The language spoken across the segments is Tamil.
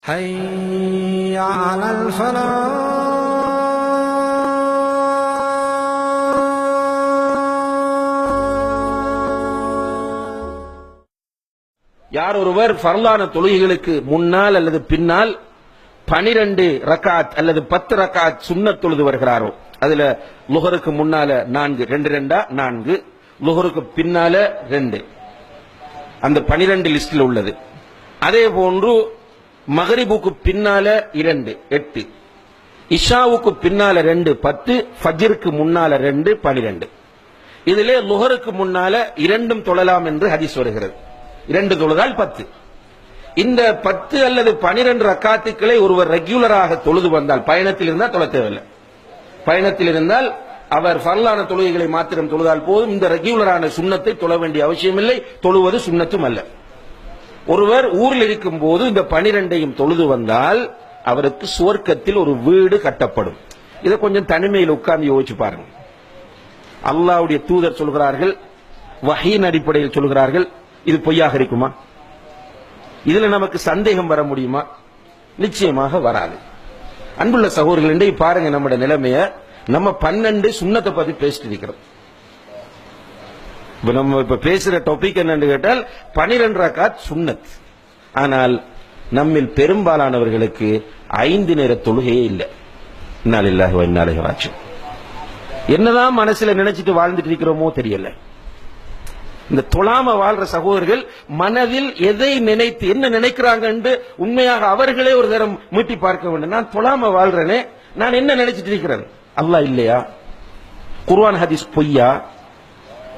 حي على الفلاح. யார் ஒருவர் ஃபர்லான தொழுகைகளுக்கு முன்னால் அல்லது பின்னால் 12 ரக்காத் அல்லது 10 ரக்காத் சுன்னத் தொழுது வருகிறாரோ, அதுல லுஹருக்கு முன்னால 4 2 4, லுஹருக்கு பின்னால 2, அந்த 12 லிஸ்டில் உள்ளது. அதே போன்று மகரிபுக்கு பின்னால 2 8, இஷாவுக்கு பின்னால 2 10, ஃபஜ்ருக்கு முன்னால 2 12. இதிலே லுஹருக்கு முன்னால 2 தொழலாம் என்று ஹதீஸ் வருகிறது. 2 தொழுதால் 10. இந்த 10 அல்லது 12 ரக்காத்துக்களை ஒருவர் ரெகுலராக தொழுது வந்தால், பயணத்தில் இருந்தால் தொழ தேவையில்லை. பயணத்தில் இருந்தால் அவர் ஃபர்லான தொழுகைகளை மாத்திரம் தொழுதால் போதும். இந்த ரெகுலரான சுன்னத்தை தொழ வேண்டிய அவசியம் இல்லை. தொழுவது சுன்னத்தும் அல்ல. ஒருவர் ஊரில் இருக்கும் போது இந்த 12ஐயும் தொழுது வந்தால் அவருக்கு சுவர்க்கத்தில் ஒரு வீடு கட்டப்படும். இதை கொஞ்சம் தனிமையில் உட்கார்ந்து யோசிச்சு பாருங்க. அல்லாஹ்வுடைய தூதர் சொல்கிறார்கள், வஹீன் அடிப்படையில் சொல்கிறார்கள். இது பொய்யாக இருக்குமா? இதுல நமக்கு சந்தேகம் வர முடியுமா? நிச்சயமாக வராது. அன்புள்ள சகோதரர்களே, பாருங்க நம்முடைய நிலைமைய. நம்ம 12 சுன்னத்தை பத்தி பேசிட்டு இருக்கிறோம். நம்ம இப்ப பேசுற டாபிக் என்னன்னு கேட்டால் 12 ரக்காத் சுன்னத். ஆனால் நம்மில் பெரும்பாலானவர்களுக்கு 5 நேர தொழுகையே இல்லை. இன்னா லில்லாஹி வ இன்னா இலைஹி ராஜிஊன். என்னதான் மனசுல நினைச்சிட்டு வாழ்ந்துட்டு இருக்கிறோமோ தெரியல. இந்த தொழாம வாழ்ற சகோதரர்கள் மனதில் எதை நினைத்து என்ன நினைக்கிறாங்க என்று உண்மையாக அவர்களே ஒரு நேரம் மீட்டி பார்க்க வேண்டும். நான் தொழாம வாழ்றேனே, நான் என்ன நினைச்சிட்டு இருக்கிறேன்? அல்லாஹ் இல்லையா? குர்ஆன் ஹதீஸ் பொய்யா?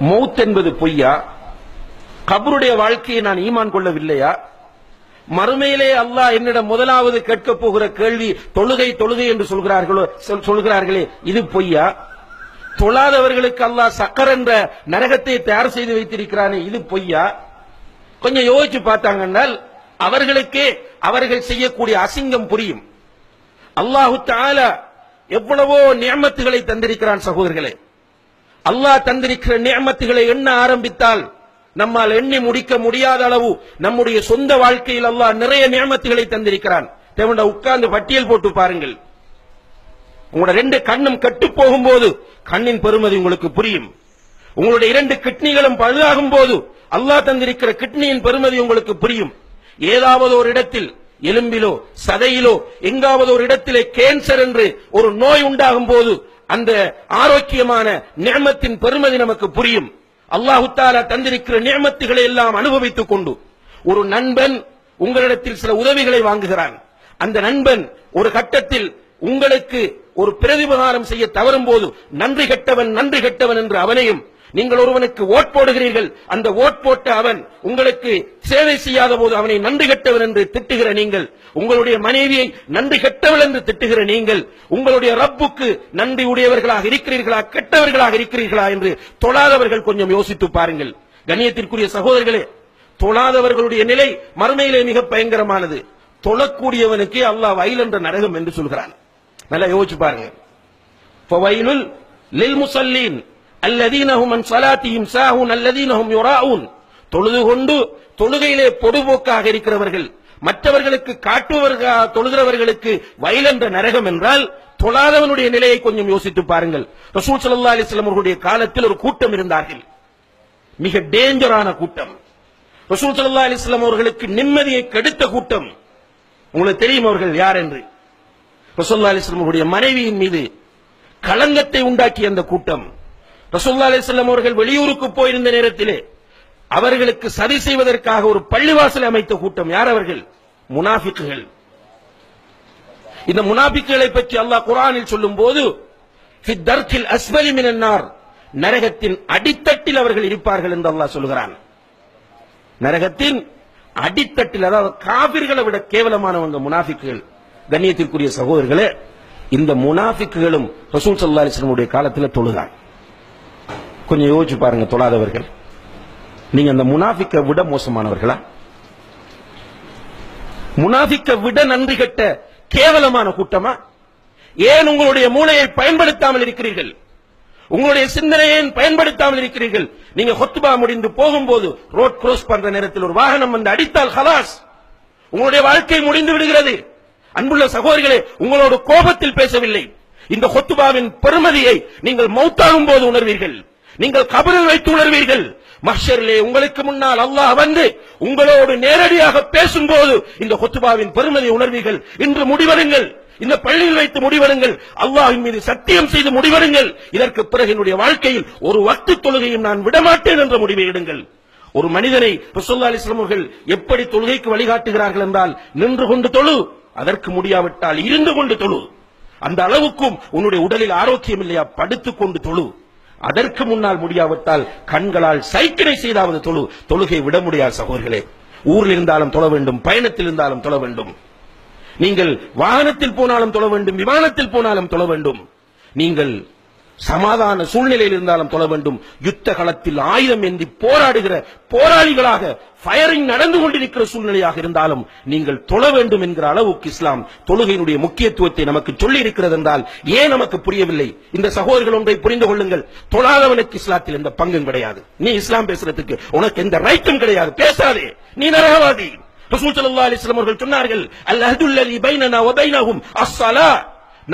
மௌத் என்பது பொய்யா? கபருடைய வாழ்க்கையை நான் ஈமான் கொள்ளவில்லையா? மறுமையிலே அல்லாஹ் என்னிடம் முதலாவது கேட்க போகிற கேள்வி தொழுகை தொழுகை என்று சொல்கிறார்களே, இது பொய்யா? தொழாதவர்களுக்கு அல்லாஹ் சக்கர் என்ற நரகத்தை தயார் செய்து வைத்திருக்கிறானே, இது பொய்யா? கொஞ்சம் யோசிச்சு பார்த்தாங்கன்னால் அவர்களுக்கே அவர்கள் செய்யக்கூடிய அசிங்கம் புரியும். அல்லாஹு தஆலா எவ்வளவோ நியமத்துகளை தந்திருக்கிறான் சகோதரர்களே. அல்லாஹ் தந்திருக்கிற நியமத்துகளை எண்ண ஆரம்பித்தால் நம்மால் எண்ணி முடிக்க முடியாத அளவு நம்முடைய சொந்த வாழ்க்கையில் அல்லாஹ் நிறைய நியமத்துகளை தந்திருக்கிறான். தேவண்ட உட்கார்ந்து பட்டியல் போட்டு பாருங்கள். உங்களோட 2 கண்ணும் கெட்டு போகும்போது கண்ணின் பெருமதி உங்களுக்கு புரியும். உங்களுடைய 2 கிட்னிகளும் பழுதாகும் போது அல்லாஹ் தந்திருக்கிற கிட்னியின் பெருமதி உங்களுக்கு புரியும். ஏதாவது ஒரு இடத்தில் எலும்பிலோ சதையிலோ எங்காவது ஒரு இடத்திலே கேன்சர் என்று ஒரு நோய் உண்டாகும் போது அந்த ஆரோக்கியமான நியமத்தின் பெருமதி நமக்கு புரியும். அல்லாஹு தஆலா தந்திருக்கிற நியமத்துகளை எல்லாம் அனுபவித்துக் கொண்டு ஒரு நண்பன் உங்களிடத்தில் சில உதவிகளை வாங்குகிறான். அந்த நண்பன் ஒரு கட்டத்தில் உங்களுக்கு ஒரு பிரதிபகாரம் செய்ய தவறும் போது நன்றி கெட்டவன் என்று அவனையும், நீங்கள் ஒருவனுக்கு ஓட் போடுகிறீர்கள், அந்த ஓட் போட்ட அவன் உங்களுக்கு சேவை செய்யாத போது அவனை நன்றி கெட்டவன் என்று திட்டுகிற நீங்கள், உங்களுடைய மனைவியை நன்றி கெட்டவள் என்று திட்டுகிற நீங்கள், உங்களுடைய ரப்புக்கு நன்றி உடையவர்களாக இருக்கிறீர்களா கெட்டவர்களாக இருக்கிறீர்களா என்று தொழாதவர்கள் கொஞ்சம் யோசித்து பாருங்கள். கண்ணியத்திற்குரிய சகோதரர்களே, தொழாதவர்களுடைய நிலை மறுமையிலே மிக பயங்கரமானது. தொழக்கூடியவனுக்கு அல்லாஹ் வயல் என்ற நரகம் என்று சொல்கிறான். நல்லா யோசிச்சு பாருங்க. ஃபவைலுல் லில் முஸல்லீன் அல்லதீன ஹும் அன் ஸலாத்திஹிம் சாஹூன் அல்லதீன ஹும் யுராஊன். தொழுது கொண்டு தொழுகையிலே பொடுபோக்காக இருக்கிறவர்கள், மற்றவர்களுக்கு காட்டுவர்களாக தொழுகிறவர்களுக்கு வயல் என்ற நரகம் என்றால் தொழாதவனுடைய நிலையை கொஞ்சம் யோசித்து பாருங்கள். ரசூல் ஸல்லல்லாஹு அலைஹி வஸல்லம் அவர்களுடைய காலத்தில் ஒரு கூட்டம் இருந்தார்கள், மிக டேஞ்சரான கூட்டம். ரசூல் ஸல்லல்லாஹு அலைஹி வஸல்லம் அவர்களுக்கு நிம்மதியை கெடுத்த கூட்டம். உங்களுக்கு தெரியும் அவர்கள் யார் என்று? ரசூலுல்லாஹி அலைஹி வஸல்லம் அவருடைய மனைவியின் மீது களங்கத்தை உண்டாக்கிய அந்த கூட்டம். ரசூலுல்லாஹி அலைஹி வஸல்லம் அவர்கள் வெளியூருக்கு போயிருந்த நேரத்திலே அவர்களுக்கு சதி செய்வதற்காக ஒரு பள்ளிவாசல் அமைத்த கூட்டம். யார் அவர்கள்? முனாஃபிக்குகள். இந்த முனாஃபிக்குகளை பற்றி அல்லாஹ் குர்ஆனில் சொல்லும்போது ஃபி தர்கில் அஸ்ஃபலி மினன் நார், நரகத்தின் அடித்தட்டில் அவர்கள் இருப்பார்கள் என்று அல்லாஹ் சொல்கிறான். நரகத்தின் அடித்தட்டில், அதாவது காபிர்களை விட கேவலமானவங்க முனாஃபிக்குகள். கண்ணியத்திற்குரிய சகோதரர்களே, இந்த முனாஃபிக்குகளும் ரசூல் ஸல்லல்லாஹு அலைஹி வஸல்லம் உடைய காலத்தில் தொழுதாங்க. கொஞ்சம் யோசிச்சு பாருங்க. தொழாதவர்கள், நீங்க அந்த முனாஃபிக்கை விட மோசமானவர்களா? முனாஃபிக்கை விட நன்றி கெட்ட கேவலமான கூட்டமா? ஏன் உங்களுடைய மூளையை பயன்படுத்தாமல் இருக்கிறீர்கள்? உங்களுடைய சிந்தனையை பயன்படுத்தாமல் இருக்கிறீர்கள்? நீங்க ஹுத்பா முடிந்து போகும்போது ரோட் கிராஸ் பண்ற நேரத்தில் ஒரு வாகனம் வந்து அடித்தால் ஹலாஸ், உங்களுடைய வாழ்க்கை முடிந்து விடுகிறது. அன்புள்ள சகோதரர்களே, உங்களோடு கோபத்தில் பேசவில்லை. இந்த ஹுத்பாவின் பெருமதியை நீங்கள் மௌத்தாகும் போது உணர்வீர்கள், நீங்கள் கபரில் வைத்து உணர்வீர்கள். மஹ்ஷரிலே உங்களுக்கு முன்னால் அல்லாஹ் வந்து உங்களோடு நேரடியாக பேசும்போது இந்த ஹுத்பாவின் பெருமதியை உணர்வீர்கள். இன்று முடிவெடுங்கள், இந்த பள்ளியில் வைத்து முடிவெடுங்கள், அல்லாஹ்வின் மீது சத்தியம் செய்து முடிவெடுங்கள். இதற்கு பிறகு என்னுடைய வாழ்க்கையில் ஒரு வக்து தொழுகையும் நான் விடமாட்டேன் என்ற முடிவை எடுங்கள். ஒரு மனிதனை ரசூலுல்லாஹி அலைஹி வஸல்லம் அவர்கள் எப்படி தொழுகைக்கு வழிகாட்டுகிறார்கள் என்றால், நின்று கொண்டு தொழு, அதற்கு முடியாவிட்டால் இருந்து கொண்டு தொழு. அந்த அளவுக்கும் உன்னுடைய உடலில் ஆரோக்கியம் இல்லையா, படுத்துக் கொண்டு தொழு. அதற்கு முன்னால் முடியாவிட்டால் கண்களால் சைக்கிளை செய்தாவது தொழு. தொழுகை விட முடியாது சகோதரர்களே. ஊரில் இருந்தாலும் தொழ வேண்டும், பயணத்தில் இருந்தாலும் தொழ வேண்டும். நீங்கள் வாகனத்தில் போனாலும் தொழ வேண்டும், விமானத்தில் போனாலும் தொழ வேண்டும். நீங்கள் சமாதான சூழ்நிலையில் இருந்தாலும் தொழ வேண்டும். யுத்த களத்தில் ஆயுதம் ஏந்தி போராடுகிற போராளிகளாக ஃபயரிங் நடந்து கொண்டிருக்கிற சூழ்நிலையாக இருந்தாலும் நீங்கள் தொழ வேண்டும் என்கிற அளவுக்கு இஸ்லாம் தொழுகையினுடைய முக்கியத்துவத்தை நமக்கு சொல்லி இருக்கிறது என்றால் ஏன் நமக்கு புரியவில்லை? இந்த சகோதரர்கள் ஒன்றை புரிந்து கொள்ளுங்கள், தொழாதவனுக்கு இஸ்லாத்தில் எந்த பங்கும் கிடையாது. நீ இஸ்லாம் பேசுறதுக்கு உனக்கு எந்த ரைட்டும் கிடையாது, பேசாதே, நீ நரகவாதி. ரசூல் ஸல்லல்லாஹு அலைஹி வஸல்லம் அவர்கள் சொன்னார்கள், அல் அஹ்துல்லதி பைனனா வ பைனஹும் அஸ்ஸலா,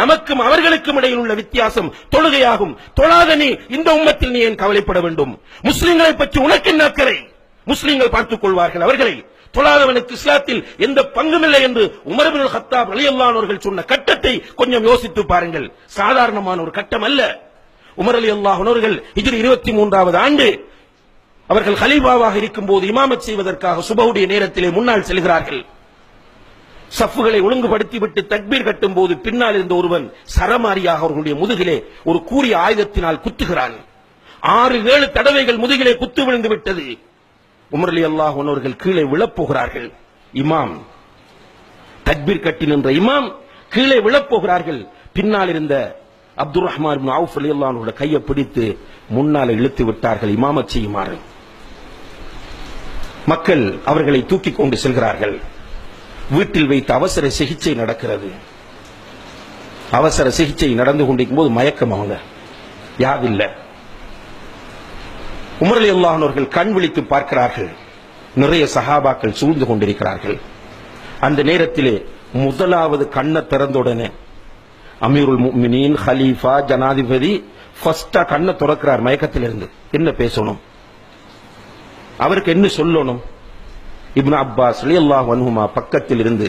நமக்கும் அவர்களுக்கும் இடையில் உள்ள வித்தியாசம் தொழுகையாகும். தொழாத நீ இந்த உம்மத்தில் நீ ஏன் கவலைப்பட வேண்டும்? முஸ்லிம்களை பற்றி உனக்கு என்ன அக்கறை? முஸ்லிம்கள் பார்த்துக் கொள்வார்கள் அவர்களை. தொழாதவனுக்கு இஸ்லாத்தில் எந்த பங்கும் இல்லை என்று உமர் இப்னுல் கத்தாப் ரலியல்லாஹு அன்ஹு அவர்கள் சொன்ன கட்டத்தை கொஞ்சம் யோசித்து பாருங்கள். சாதாரணமான ஒரு கட்டம் அல்ல. உமர் ரலியல்லாஹு அன்ஹு அவர்கள் ஹிஜ்ரி 23வது ஆண்டு அவர்கள் கலீஃபாவாக இருக்கும்போது இமாமத் செய்வதற்காக சுபஹுடைய நேரத்திலே முன்னால் செல்கிறார்கள். சஃப்புகளை ஒழுங்குபடுத்தி விட்டு தக்பீர் கட்டும் போது பின்னால் இருந்த ஒருவன் சரமாரியாக அவர்களுடைய முதுகிலே ஒரு கூரிய ஆயுதத்தினால் குத்துகிறான். 6-7 தடவைகள் முதுகிலே குத்து விழுந்து விட்டது. உமர் ரலியல்லாஹு அன்ஹு அவர்கள் கீழே விழப்போகிறார்கள். இமாம் தக்பீர் கட்டி நின்ற இமாம் கீழே விழப்போகிறார்கள். பின்னால் இருந்த அப்துர் ரஹ்மான் இப்னு அவுஃப் ரலியல்லாஹு அன்ஹு கையை பிடித்து முன்னாலே இழுத்து விட்டார்கள் இமாமத் செய்யுமாறு. மக்கள் அவர்களை தூக்கிக் கொண்டு செல்கிறார்கள். வீட்டில் வைத்து அவசர சிகிச்சை நடக்கிறது. அவசர சிகிச்சை நடந்து கொண்டிருக்கும் போது மயக்கம், அவங்க யாதில்லை. உமர் ரலியல்லாஹு அன்ஹு அவர்கள் கண் விழித்து பார்க்கிறார்கள். நிறைய சஹாபாக்கள் சூழ்ந்து கொண்டிருக்கிறார்கள். அந்த நேரத்திலே முதலாவது கண்ணை திறந்தவுடனே அமீருல் முஃமினீன், ஹலீஃபா, ஜனாதிபதி ஃபர்ஸ்டா கண்ணை திறக்கிறார் மயக்கத்திலிருந்து. என்ன பேசணும், அவருக்கு என்ன சொல்லணும்? இப்னு அப்பாஸ் ரலியல்லாஹு அன்ஹுமா பக்கத்தில் இருந்து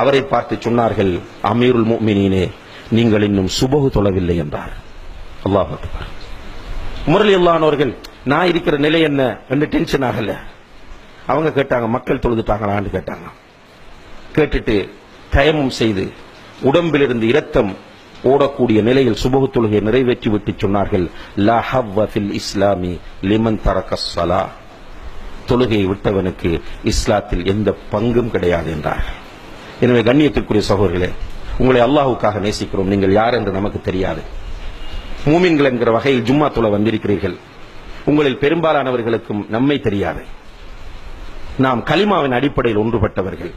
அவரை பார்த்து சொன்னார்கள், அமீருல் முஃமினீனே, நீங்கள் இன்னும் சுபஹு தொழவில்லை என்றார். அல்லாஹ் அக்பர். உமர் ரலியல்லாஹு அன்ஹு அவர்கள் நான் இருக்கிற நிலை என்ன என்று டென்ஷன் ஆகல. அவங்க கேட்டாங்க, மக்கள் தொழுதுட்டாங்களான்னு கேட்டாங்க. கேட்டுட்டு தயமும் செய்து உடம்பிலிருந்து இரத்தம் ஓடக்கூடிய நிலையில் சுபஹு தொழுகையை நிறைவேற்றி விட்டு சொன்னார்கள், லா ஹவ்வ ஃபில் இஸ்லாமி லிமன் தரக்கஸ் ஸலா, தொழுகையை விட்டவனுக்கு இஸ்லாத்தில் எந்த பங்கும் கிடையாது என்றார்கள். எனவே கண்ணியத்திற்குரிய சகோதரர்களே, உங்களை அல்லாஹ்வுக்காக நேசிக்கிறோம். நீங்கள் யார் என்று நமக்கு தெரியாது. மூமின்கள் என்கிற வகையில் ஜும்மா தொழ வந்திருக்கிறீர்கள். உங்களில் பெரும்பாலானவர்களுக்கும் நம்மை தெரியாது. நாம் கலிமாவின் அடிப்படையில் ஒன்றுபட்டவர்கள்.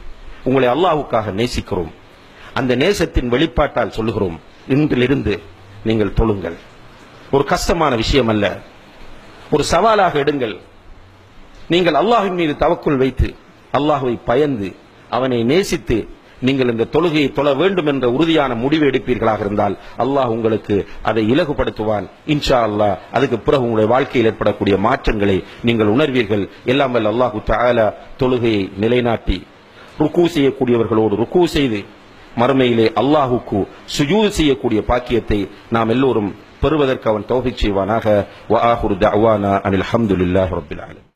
உங்களை அல்லாஹ்வுக்காக நேசிக்கிறோம். அந்த நேசத்தின் வெளிப்பாட்டால் சொல்லுகிறோம், இன்றிலிருந்து நீங்கள் தொழுங்கள். ஒரு கஷ்டமான விஷயம் அல்ல, ஒரு சவாலாக எடுங்கள். நீங்கள் அல்லாஹ்வின் மீது தவக்குல் வைத்து அல்லாஹ்வை பயந்து அவனை நேசித்து நீங்கள் இந்த தொழுகையை தொழ வேண்டும் என்ற உறுதியான முடிவு எடுப்பீர்களாக இருந்தால் அல்லாஹ் உங்களுக்கு அதை இலகுபடுத்துவான் இன்ஷா அல்லாஹ். அதுக்கு பிறகு உங்களுடைய வாழ்க்கையில் ஏற்படக்கூடிய மாற்றங்களை நீங்கள் உணர்வீர்கள். எல்லாம் வல்ல அல்லாஹு தஆலா தொழுகையை நிலைநாட்டி ருக்கு செய்யக்கூடியவர்களோடு ருக்கு செய்து மறுமையிலே அல்லாஹுக்கு சுஜூத் செய்யக்கூடிய பாக்கியத்தை நாம் எல்லோரும் பெறுவதற்கு அவன் தௌஃபீக் செய்வானாக. வ ஆகிரு தஅவானா அனில் ஹம்துலில்லாஹி ரப்பில் ஆலமீன்.